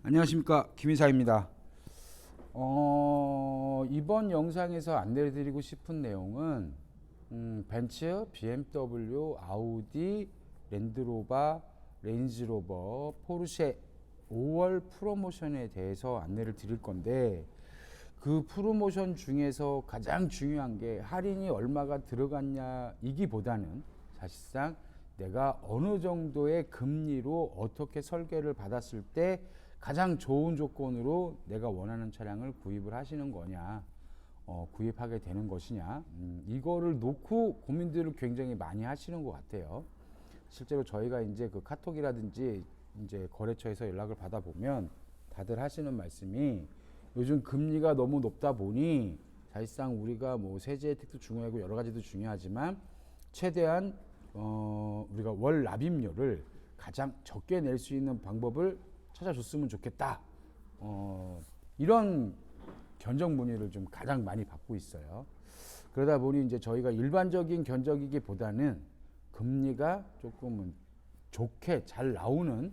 안녕하십니까, 김이사입니다. 이번 영상에서 안내드리고 싶은 내용은 벤츠, BMW, 아우디, 랜드로버, 레인지로버, 포르쉐 5월 프로모션에 대해서 안내를 드릴 건데, 그 프로모션 중에서 가장 중요한 게 할인이 얼마가 들어갔냐 이기보다는 사실상 내가 어느 정도의 금리로 어떻게 설계를 받았을 때 가장 좋은 조건으로 내가 원하는 차량을 구입을 하시는 거냐, 구입하게 되는 것이냐, 이거를 놓고 고민들을 굉장히 많이 하시는 것 같아요. 실제로 저희가 이제 그 카톡이라든지 이제 거래처에서 연락을 받아보면 다들 하시는 말씀이 요즘 금리가 너무 높다 보니 사실상 우리가 뭐 세제 혜택도 중요하고 여러 가지도 중요하지만 최대한 우리가 월 납입료를 가장 적게 낼 수 있는 방법을 찾아줬으면 좋겠다. 이런 견적 문의를 좀 가장 많이 받고 있어요. 그러다 보니 이제 저희가 일반적인 견적이기보다는 금리가 조금은 좋게 잘 나오는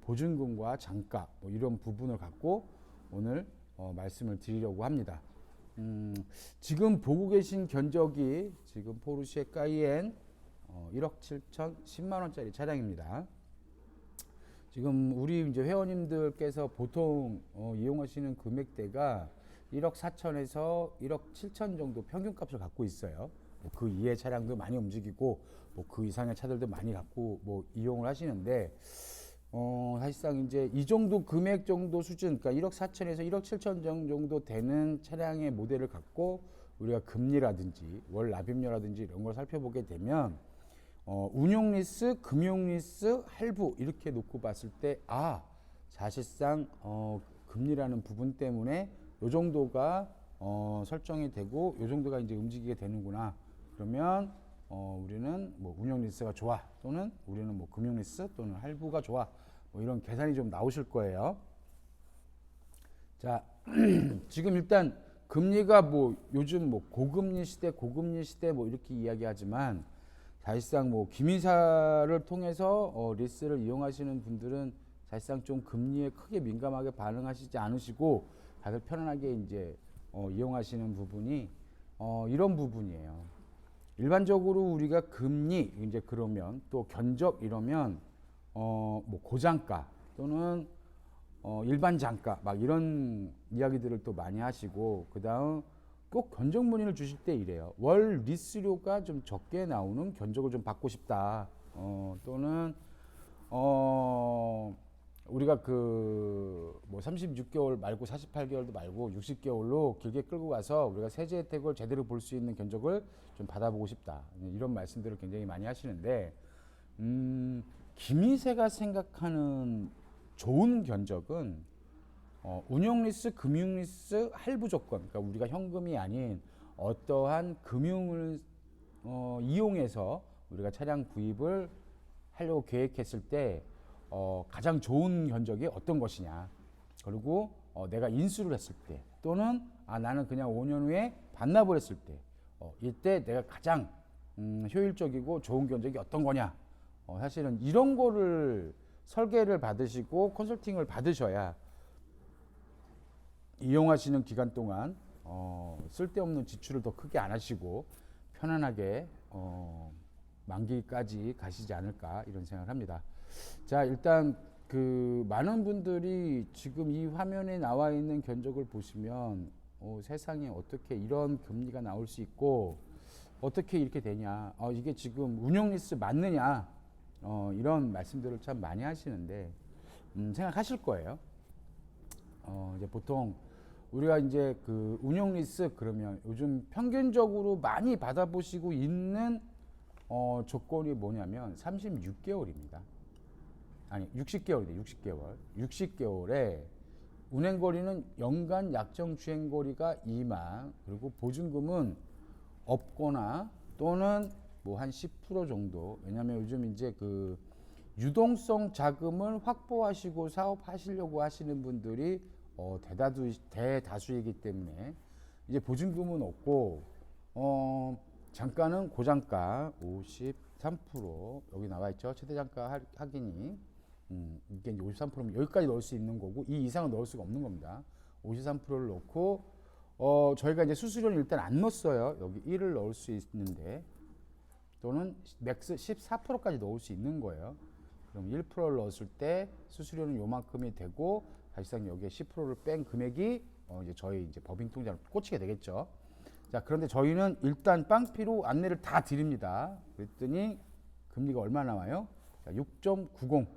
보증금과 잔가 뭐 이런 부분을 갖고 오늘 말씀을 드리려고 합니다. 지금 보고 계신 견적이 지금 포르쉐 까이엔 1억 7천 10만 원짜리 차량입니다. 지금 우리 이제 회원님들께서 보통 이용하시는 금액대가 1억 4천에서 1억 7천 정도 평균값을 갖고 있어요. 그 이외의 차량도 많이 움직이고 그 이상의 차들도 많이 갖고 이용을 하시는데 사실상 이제 이 정도 금액 정도 수준, 그러니까 1억 4천에서 1억 7천 정도 되는 차량의 모델을 갖고 우리가 금리라든지 월 납입료라든지 이런 걸 살펴보게 되면 운용 리스, 금융 리스, 할부 이렇게 놓고 봤을 때 사실상 금리라는 부분 때문에 요 정도가 설정이 되고 요 정도가 이제 움직이게 되는구나. 그러면 우리는 뭐 운용 리스가 좋아, 또는 우리는 뭐 금융 리스 또는 할부가 좋아, 이런 계산이 좀 나오실 거예요. 자, 지금 일단 금리가 요즘 고금리 시대 이렇게 이야기하지만 사실상 김이사를 통해서 리스를 이용하시는 분들은 사실상 좀 금리에 크게 민감하게 반응하시지 않으시고 다들 편안하게 이제 이용하시는 부분이 이런 부분이에요. 일반적으로 우리가 금리 이제 그러면 또 견적 이러면 고장가 또는 일반 장가 막 이런 이야기들을 또 많이 하시고, 그다음 꼭 견적 문의를 주실 때 이래요. 월 리스료가 좀 적게 나오는 견적을 좀 받고 싶다. 또는 우리가 36개월 말고 48개월도 말고 60개월로 길게 끌고 가서 우리가 세제 혜택을 제대로 볼 수 있는 견적을 좀 받아보고 싶다. 이런 말씀들을 굉장히 많이 하시는데, 김이세가 생각하는 좋은 견적은 운용 리스, 금융 리스, 할부 조건, 그러니까 우리가 현금이 아닌 어떠한 금융을 이용해서 우리가 차량 구입을 하려고 계획했을 때 가장 좋은 견적이 어떤 것이냐, 그리고 내가 인수를 했을 때 또는 나는 그냥 5년 후에 반납을 했을 때 이때 내가 가장 효율적이고 좋은 견적이 어떤 거냐, 사실은 이런 거를 설계를 받으시고 컨설팅을 받으셔야 이용하시는 기간 동안 쓸데없는 지출을 더 크게 안 하시고 편안하게 만기까지 가시지 않을까 이런 생각을 합니다. 자, 일단 많은 분들이 지금 이 화면에 나와 있는 견적을 보시면 세상에 어떻게 이런 금리가 나올 수 있고 어떻게 이렇게 되냐, 이게 지금 운용 리스 맞느냐, 이런 말씀들을 참 많이 하시는데 생각하실 거예요. 이제 보통 우리가 이제 운용 리스 그러면 요즘 평균적으로 많이 받아보시고 있는 조건이 뭐냐면 36개월입니다. 아니 60개월이래. 60개월에 운행거리는 연간 약정 주행거리가 2만, 그리고 보증금은 없거나 또는 한 10% 정도. 왜냐하면 요즘 이제 유동성 자금을 확보하시고 사업하시려고 하시는 분들이 대다수이기 때문에 이제 보증금은 없고 장가는 고장가 53%, 여기 나와 있죠. 최대 장가 할인이 이게 이제 53%면 여기까지 넣을 수 있는 거고 이 이상은 넣을 수가 없는 겁니다. 53%를 넣고 저희가 이제 수수료는 일단 안 넣었어요. 여기 1을 넣을 수 있는데 또는 맥스 14%까지 넣을 수 있는 거예요. 그럼 1%를 넣었을 때 수수료는 요만큼이 되고 사실상 여기에 10%를 뺀 금액이 이제 저희 이제 법인 통장을 꽂히게 되겠죠. 자, 그런데 저희는 일단 빵피로 안내를 다 드립니다. 그랬더니 금리가 얼마 나와요? 6.90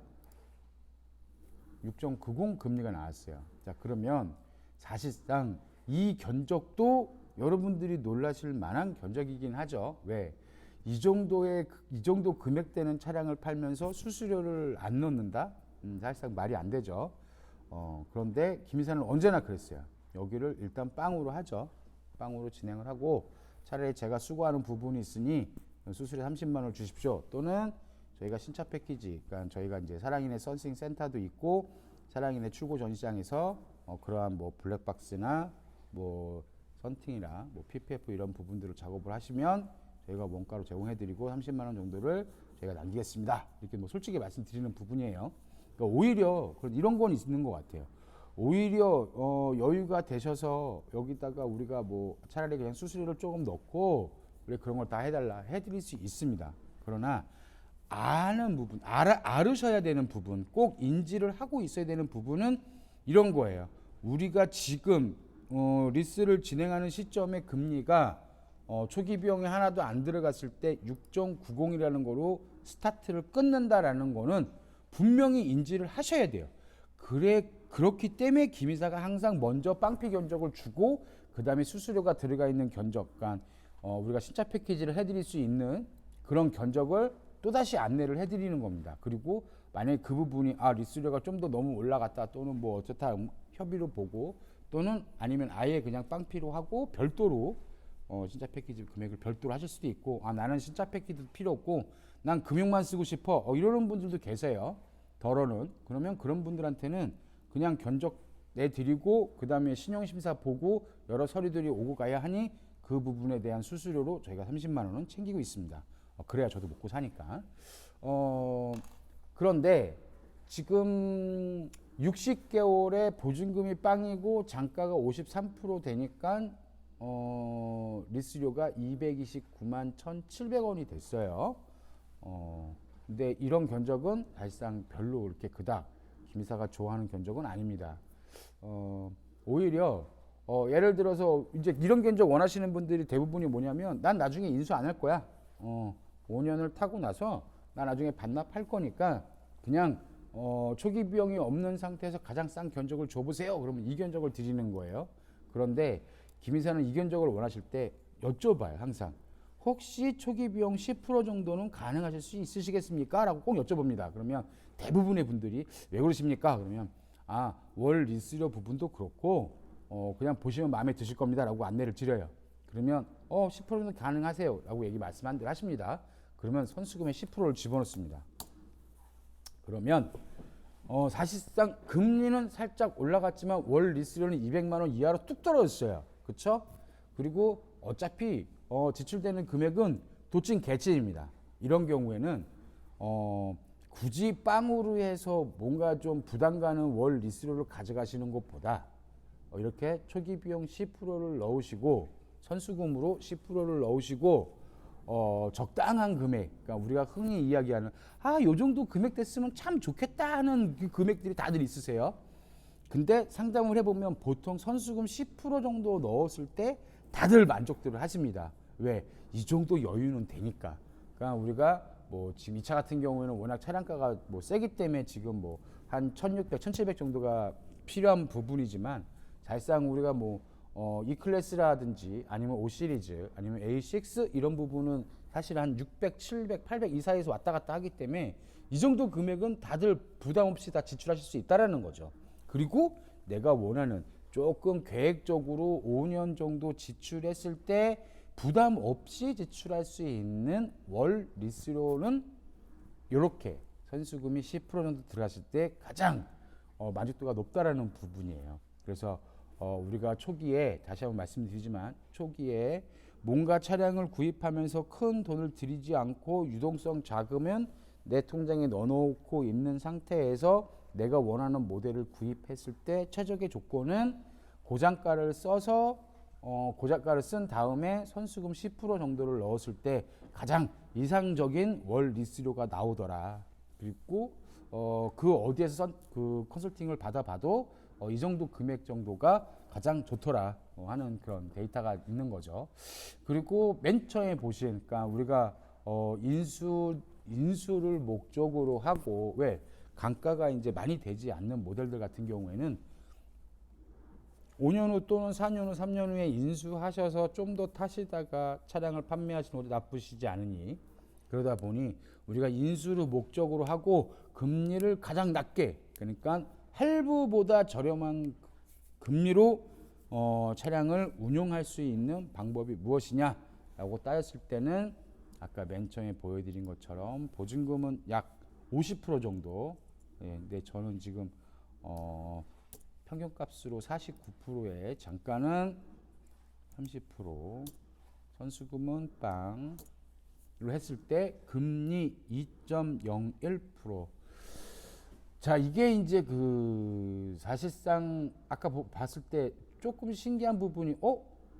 금리가 나왔어요. 자, 그러면 사실상 이 견적도 여러분들이 놀라실 만한 견적이긴 하죠. 왜? 이 정도 금액대는 차량을 팔면서 수수료를 안 넣는다? 사실상 말이 안 되죠. 그런데 김이사는 언제나 그랬어요. 여기를 일단 빵으로 하죠. 빵으로 진행을 하고 차라리 제가 수고하는 부분이 있으니 수수료 30만 원을 주십시오. 또는 저희가 신차 패키지, 그러니까 저희가 이제 사랑인의 선싱 센터도 있고 사랑인의 출고 전시장에서 그러한 뭐 블랙박스나 뭐 선팅이나 뭐 PPF 이런 부분들을 작업을 하시면 저희가 원가로 제공해드리고 30만 원 정도를 저희가 남기겠습니다. 이렇게 뭐 솔직히 말씀드리는 부분이에요. 그러니까 오히려 이런 건 있는 것 같아요. 오히려 여유가 되셔서 여기다가 우리가 뭐 차라리 그냥 수수료를 조금 넣고 그래 그런 걸 다 해달라 해드릴 수 있습니다. 그러나 아는 부분, 알으셔야 되는 부분, 꼭 인지를 하고 있어야 되는 부분은 이런 거예요. 우리가 지금 리스를 진행하는 시점의 금리가 초기 비용이 하나도 안 들어갔을 때 6.90이라는 거로 스타트를 끊는다라는 거는 분명히 인지를 하셔야 돼요. 그렇기 때문에 김이사가 항상 먼저 빵피 견적을 주고 그 다음에 수수료가 들어가 있는 견적, 그러니까 우리가 신차 패키지를 해드릴 수 있는 그런 견적을 또다시 안내를 해드리는 겁니다. 그리고 만약에 그 부분이 리스료가 좀 더 너무 올라갔다 또는 뭐 어쩌다 협의로 보고 또는 아니면 아예 그냥 빵피로 하고 별도로 신차 패키지 금액을 별도로 하실 수도 있고 나는 신차 패키지도 필요 없고 난 금융만 쓰고 싶어 이러는 분들도 계세요. 덜어는. 그러면 그런 분들한테는 그냥 견적 내드리고 그 다음에 신용심사 보고 여러 서류들이 오고 가야 하니 그 부분에 대한 수수료로 저희가 30만 원은 챙기고 있습니다. 그래야 저도 먹고 사니까. 그런데 지금 60개월에 보증금이 빵이고 잔가가 53% 되니까 리스료가 229만 1,700원이 됐어요. 근데 이런 견적은 사실상 별로 그렇게 그닥 김이사가 좋아하는 견적은 아닙니다. 오히려 예를 들어서 이제 이런 견적 원하시는 분들이 대부분이 뭐냐면 난 나중에 인수 안 할 거야. 5년을 타고 나서 나 나중에 반납할 거니까 그냥 초기 비용이 없는 상태에서 가장 싼 견적을 줘보세요. 그러면 이 견적을 드리는 거예요. 그런데 김이사는 이 견적을 원하실 때 여쭤봐요. 항상 혹시 초기 비용 10% 정도는 가능하실 수 있으시겠습니까? 라고 꼭 여쭤봅니다. 그러면 대부분의 분들이 왜 그러십니까? 그러면 월 리스료 부분도 그렇고 그냥 보시면 마음에 드실 겁니다. 라고 안내를 드려요. 그러면 10%는 가능하세요. 라고 말씀한들 하십니다. 그러면 선수금의 10%를 집어넣습니다. 그러면 사실상 금리는 살짝 올라갔지만 월 리스료는 200만 원 이하로 뚝 떨어졌어요. 그렇죠? 그리고 어차피 지출되는 금액은 도찐 개찐입니다. 이런 경우에는 굳이 빵으로 해서 뭔가 좀 부담 가는 월 리스료를 가져가시는 것보다 이렇게 초기 비용 10%를 넣으시고 선수금으로 10%를 넣으시고 적당한 금액, 그러니까 우리가 흔히 이야기하는 요 정도 금액 됐으면 참 좋겠다 하는 그 금액들이 다들 있으세요. 근데 상담을 해보면 보통 선수금 10% 정도 넣었을 때 다들 만족들을 하십니다. 왜? 이 정도 여유는 되니까. 그러니까 우리가 뭐 지금 이 차 같은 경우에는 워낙 차량가가 뭐 세기 때문에 지금 뭐 한 1600, 1700 정도가 필요한 부분이지만 사실상 우리가 뭐 E클래스라든지 아니면 5시리즈 아니면 A6 이런 부분은 사실 한 600, 700, 800 이 사이에서 왔다 갔다 하기 때문에 이 정도 금액은 다들 부담 없이 다 지출하실 수 있다라는 거죠. 그리고 내가 원하는 조금 계획적으로 5년 정도 지출했을 때 부담 없이 지출할 수 있는 월 리스료는 이렇게 선수금이 10% 정도 들어갔을 때 가장 만족도가 높다라는 부분이에요. 그래서 우리가 초기에 다시 한번 말씀드리지만 초기에 뭔가 차량을 구입하면서 큰 돈을 들이지 않고 유동성 자금은 내 통장에 넣어놓고 있는 상태에서 내가 원하는 모델을 구입했을 때 최적의 조건은 고장가를 써서 고장가를 쓴 다음에 선수금 10% 정도를 넣었을 때 가장 이상적인 월 리스료가 나오더라. 그리고 그 어디에서 그 컨설팅을 받아봐도 이 정도 금액 정도가 가장 좋더라 하는 그런 데이터가 있는 거죠. 그리고 맨 처음에 보시니까 우리가 인수를 목적으로 하고 왜 감가가 이제 많이 되지 않는 모델들 같은 경우에는 5년 후 또는 4년 후, 3년 후에 인수하셔서 좀 더 타시다가 차량을 판매하시는 것도 나쁘시지 않으니 그러다 보니 우리가 인수를 목적으로 하고 금리를 가장 낮게 그러니까 할부보다 저렴한 금리로 차량을 운용할 수 있는 방법이 무엇이냐라고 따졌을 때는 아까 맨 처음에 보여드린 것처럼 보증금은 약 50% 정도. 근데 저는 지금 평균값으로 49%에 장가는 30%, 선수금은 빵으로 했을 때 금리 2.01%. 자, 이게 이제 사실상 아까 봤을 때 조금 신기한 부분이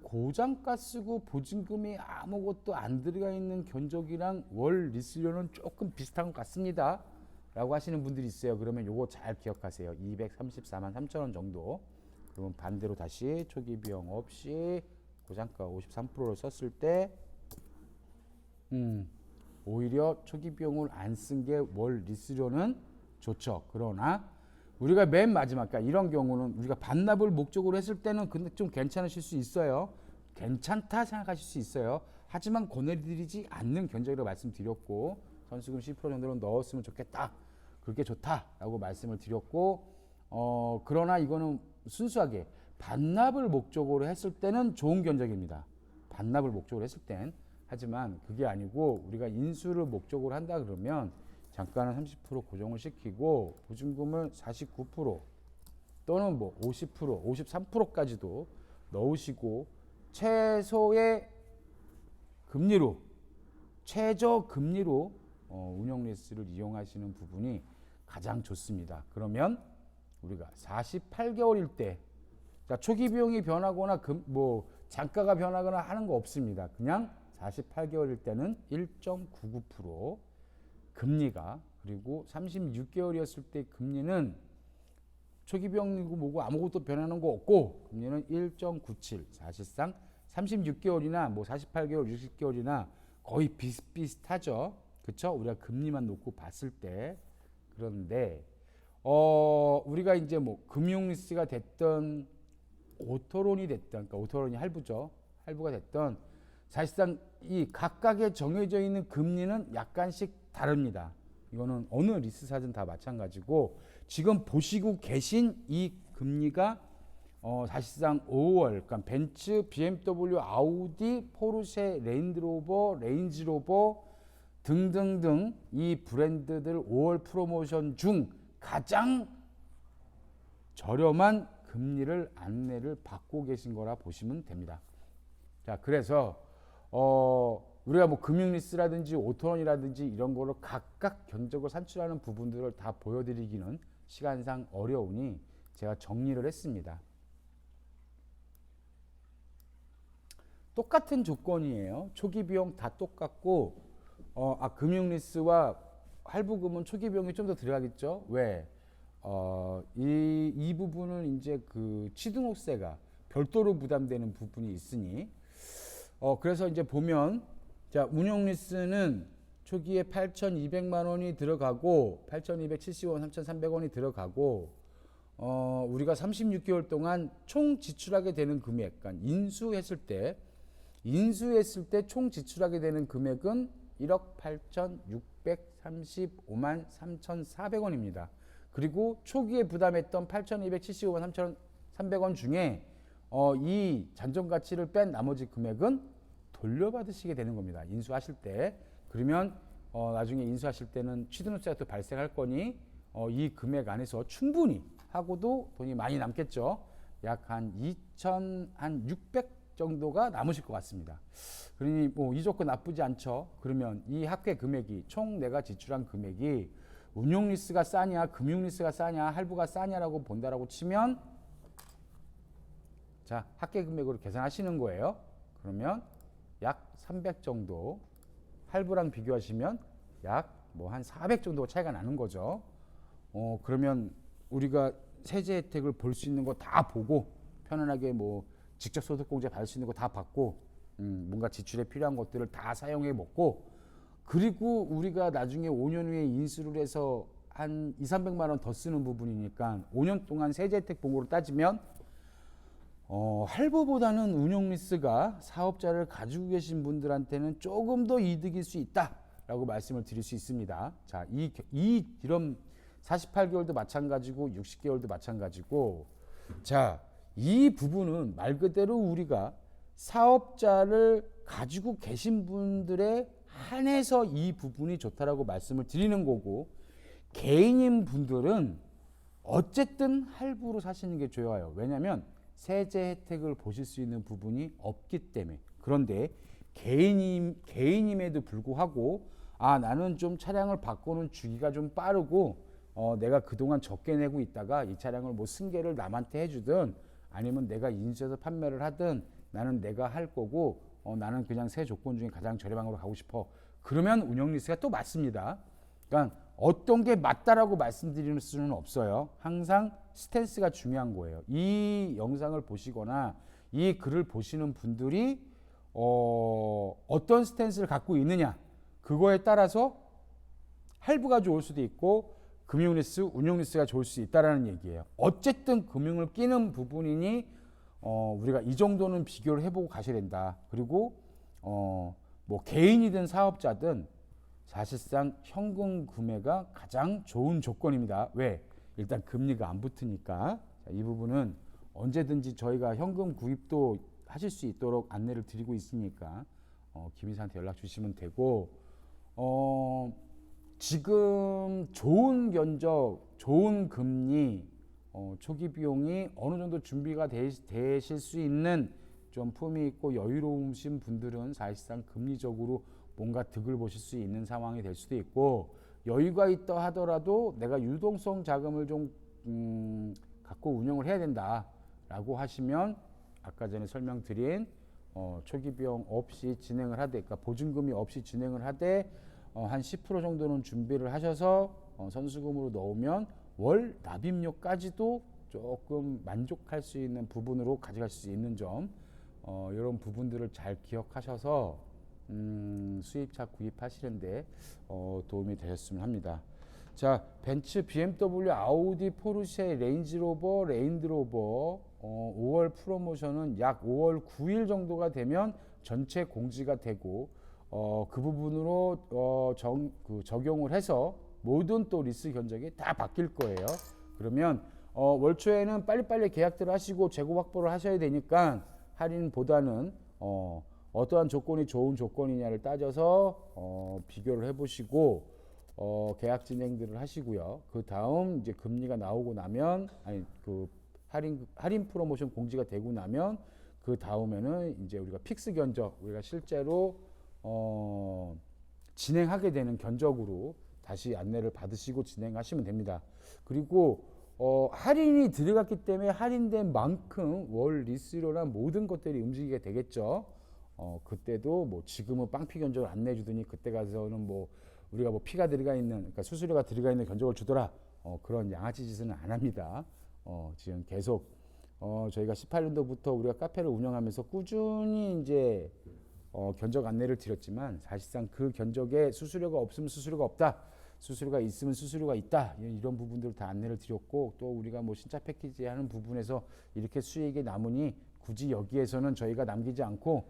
고장가 쓰고 보증금이 아무것도 안 들어가 있는 견적이랑 월 리스료는 조금 비슷한 것 같습니다 라고 하시는 분들이 있어요. 그러면 요거 잘 기억하세요. 234만 3천 원 정도. 그러면 반대로 다시 초기 비용 없이 고장가 53%를 썼을 때 오히려 초기 비용을 안 쓴 게 월 리스료는 좋죠. 그러나 우리가 맨 마지막 이런 경우는 우리가 반납을 목적으로 했을 때는 근데 좀 괜찮으실 수 있어요. 괜찮다 생각하실 수 있어요. 하지만 권해드리지 않는 견적이라고 말씀드렸고 선수금 10% 정도는 넣었으면 좋겠다. 그렇게 좋다라고 말씀을 드렸고 그러나 이거는 순수하게 반납을 목적으로 했을 때는 좋은 견적입니다. 반납을 목적으로 했을 땐. 하지만 그게 아니고 우리가 인수를 목적으로 한다 그러면 장가는 30% 고정을 시키고 보증금을 49% 또는 50%, 53%까지도 넣으시고 최소의 금리로 최저 금리로 운영 리스를 이용하시는 부분이 가장 좋습니다. 그러면 우리가 48개월일 때 초기 비용이 변하거나 장가가 변하거나 하는 거 없습니다. 그냥 48개월일 때는 1.99% 금리가 그리고 36개월이었을 때 금리는 초기 비용이고 뭐고 아무것도 변하는 거 없고 금리는 1.97 사실상 36개월이나 48개월 60개월이나 거의 비슷비슷하죠. 그쵸? 우리가 금리만 놓고 봤을 때. 그런데 우리가 이제 금융리스가 됐던 오토론이 됐던 그러니까 오토론이 할부죠. 할부가 됐던 사실상 이 각각의 정해져 있는 금리는 약간씩 다릅니다. 이거는 어느 리스사든 다 마찬가지고 지금 보시고 계신 이 금리가 사실상 5월 그러니까 벤츠, BMW, 아우디, 포르쉐, 랜드로버, 레인지로버 등등등 이 브랜드들 5월 프로모션 중 가장 저렴한 금리를 안내를 받고 계신 거라 보시면 됩니다. 자, 그래서 우리가 금융리스라든지 오토론이라든지 이런 거를 각각 견적을 산출하는 부분들을 다 보여드리기는 시간상 어려우니 제가 정리를 했습니다. 똑같은 조건이에요. 초기 비용 다 똑같고 금융리스와 할부금은 초기 비용이 좀 더 들어가겠죠. 왜? 이 부분은 이제 취등록세가 별도로 부담되는 부분이 있으니 그래서 이제 보면 자 운용리스는 초기에 8,200만 원이 들어가고 8,270원, 3,300원이 들어가고 우리가 36개월 동안 총 지출하게 되는 금액, 그러니까 인수했을 때 총 지출하게 되는 금액은 1억 8,635만 3,400원입니다. 그리고 초기에 부담했던 8,275만 3,300원 중에 이 잔존가치를 뺀 나머지 금액은 돌려받으시게 되는 겁니다. 인수하실 때. 그러면 나중에 인수하실 때는 취등록세가 또 발생할 거니 이 금액 안에서 충분히 하고도 돈이 많이 남겠죠. 약 한 2,600 정도가 남으실 것 같습니다. 그러니 뭐 이 조건 나쁘지 않죠. 그러면 이 합계 금액이 총 내가 지출한 금액이 운용 리스가 싸냐, 금융 리스가 싸냐, 할부가 싸냐라고 본다라고 치면 자, 합계 금액으로 계산하시는 거예요. 그러면 약 300 정도, 할부랑 비교하시면 약 뭐 한 400 정도 차이가 나는 거죠. 그러면 우리가 세제 혜택을 볼 수 있는 거 다 보고 편안하게 뭐 직접 소득공제 받을 수 있는 거 다 받고 뭔가 지출에 필요한 것들을 다 사용해 먹고 그리고 우리가 나중에 5년 후에 인수를 해서 한 200~300만 원 더 쓰는 부분이니까 5년 동안 세제 혜택 봉고로 따지면 할부보다는 운용 리스가 사업자를 가지고 계신 분들한테는 조금 더 이득일 수 있다라고 말씀을 드릴 수 있습니다. 자, 이런 48개월도 마찬가지고 60개월도 마찬가지고 자, 이 부분은 말 그대로 우리가 사업자를 가지고 계신 분들에 한해서 이 부분이 좋다라고 말씀을 드리는 거고 개인인 분들은 어쨌든 할부로 사시는 게 좋아요. 왜냐하면 세제 혜택을 보실 수 있는 부분이 없기 때문에. 그런데 개인임에도 불구하고 나는 좀 차량을 바꾸는 주기가 좀 빠르고 내가 그동안 적게 내고 있다가 이 차량을 뭐 승계를 남한테 해주든 아니면 내가 인수해서 판매를 하든 나는 내가 할 거고 나는 그냥 세 조건 중에 가장 저렴한 걸로 가고 싶어. 그러면 운영 리스가 또 맞습니다. 그러니까 어떤 게 맞다라고 말씀드리는 수는 없어요. 항상 스탠스가 중요한 거예요. 이 영상을 보시거나 이 글을 보시는 분들이 어떤 스탠스를 갖고 있느냐 그거에 따라서 할부가 좋을 수도 있고 금융 리스, 운용 리스가 좋을 수 있다라는 얘기예요. 어쨌든 금융을 끼는 부분이니 우리가 이 정도는 비교를 해보고 가셔야 된다. 그리고 뭐 개인이든 사업자든 사실상 현금 구매가 가장 좋은 조건입니다. 왜? 일단 금리가 안 붙으니까. 자, 이 부분은 언제든지 저희가 현금 구입도 하실 수 있도록 안내를 드리고 있으니까 김이사한테 연락 주시면 되고 지금 좋은 견적, 좋은 금리, 초기 비용이 어느 정도 준비가 되실 수 있는 좀 품이 있고 여유로우신 분들은 사실상 금리적으로 뭔가 득을 보실 수 있는 상황이 될 수도 있고 여유가 있다 하더라도 내가 유동성 자금을 좀 갖고 운영을 해야 된다라고 하시면 아까 전에 설명드린 초기 비용 없이 진행을 하되 그러니까 보증금이 없이 진행을 하되 한 10% 정도는 준비를 하셔서 선수금으로 넣으면 월 납입료까지도 조금 만족할 수 있는 부분으로 가져갈 수 있는 점 이런 부분들을 잘 기억하셔서 수입차 구입하시는데 도움이 되셨으면 합니다. 자, 벤츠, BMW, 아우디, 포르쉐, 레인지로버, 레인드로버 5월 프로모션은 약 5월 9일 정도가 되면 전체 공지가 되고 그 부분으로 적용을 해서 모든 또 리스 견적이 다 바뀔 거예요. 그러면 월 초에는 빨리빨리 계약들을 하시고 재고 확보를 하셔야 되니까 할인보다는 어떠한 조건이 좋은 조건이냐를 따져서 비교를 해보시고 계약 진행들을 하시고요. 그 다음 이제 금리가 나오고 나면 그 할인 프로모션 공지가 되고 나면 그 다음에는 이제 우리가 픽스 견적 우리가 실제로 진행하게 되는 견적으로 다시 안내를 받으시고 진행하시면 됩니다. 그리고 할인이 들어갔기 때문에 할인된 만큼 월 리스료나 모든 것들이 움직이게 되겠죠. 그때도 뭐 지금은 빵피 견적을 안 내주더니 그때 가서는 뭐 우리가 뭐 피가 들어가 있는 그러니까 수수료가 들어가 있는 견적을 주더라 그런 양아치 짓은 안 합니다. 지금 계속 저희가 18년도부터 우리가 카페를 운영하면서 꾸준히 이제 견적 안내를 드렸지만 사실상 그 견적에 수수료가 없으면 수수료가 없다. 수수료가 있으면 수수료가 있다. 이런 부분들을 다 안내를 드렸고 또 우리가 뭐 신차 패키지 하는 부분에서 이렇게 수익이 남으니 굳이 여기에서는 저희가 남기지 않고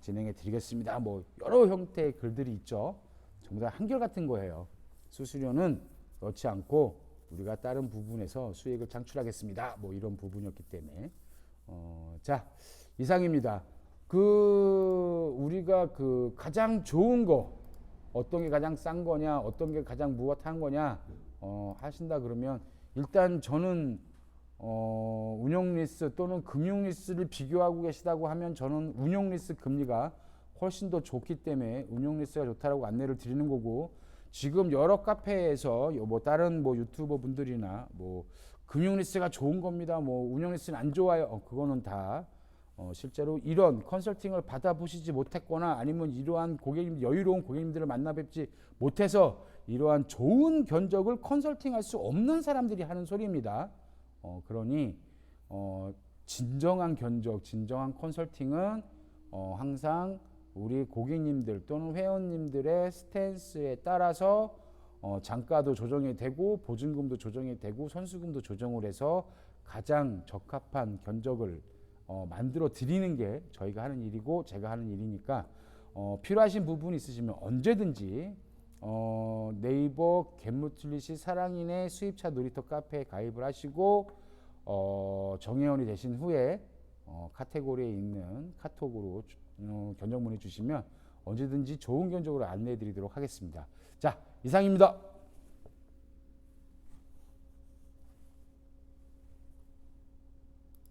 진행해 드리겠습니다. 뭐 여러 형태의 글들이 있죠. 전부 다 한결같은 거예요. 수수료는 넣지 않고 우리가 다른 부분에서 수익을 창출하겠습니다. 뭐 이런 부분이었기 때문에 자 이상입니다. 우리가 가장 좋은 거 어떤 게 가장 싼 거냐 어떤 게 가장 무엇한 거냐 하신다 그러면 일단 저는 운용 리스 또는 금융 리스를 비교하고 계시다고 하면 저는 운용 리스 금리가 훨씬 더 좋기 때문에 운용 리스가 좋다라고 안내를 드리는 거고, 지금 여러 카페에서 뭐 다른 뭐 유튜버 분들이나 뭐 금융 리스가 좋은 겁니다, 뭐 운용 리스는 안 좋아요, 그거는 다 실제로 이런 컨설팅을 받아보시지 못했거나 아니면 이러한 고객님, 여유로운 고객님들을 만나 뵙지 못해서 이러한 좋은 견적을 컨설팅할 수 없는 사람들이 하는 소리입니다. 그러니 진정한 견적, 진정한 컨설팅은 항상 우리 고객님들 또는 회원님들의 스탠스에 따라서 단가도 조정이 되고 보증금도 조정이 되고 선수금도 조정을 해서 가장 적합한 견적을 만들어 드리는 게 저희가 하는 일이고 제가 하는 일이니까 필요하신 부분이 있으시면 언제든지 네이버 갯무틀리시 사랑인의 수입차 놀이터 카페에 가입을 하시고 정회원이 되신 후에 카테고리에 있는 카톡으로 견적 문의 주시면 언제든지 좋은 견적으로 안내해 드리도록 하겠습니다. 자, 이상입니다.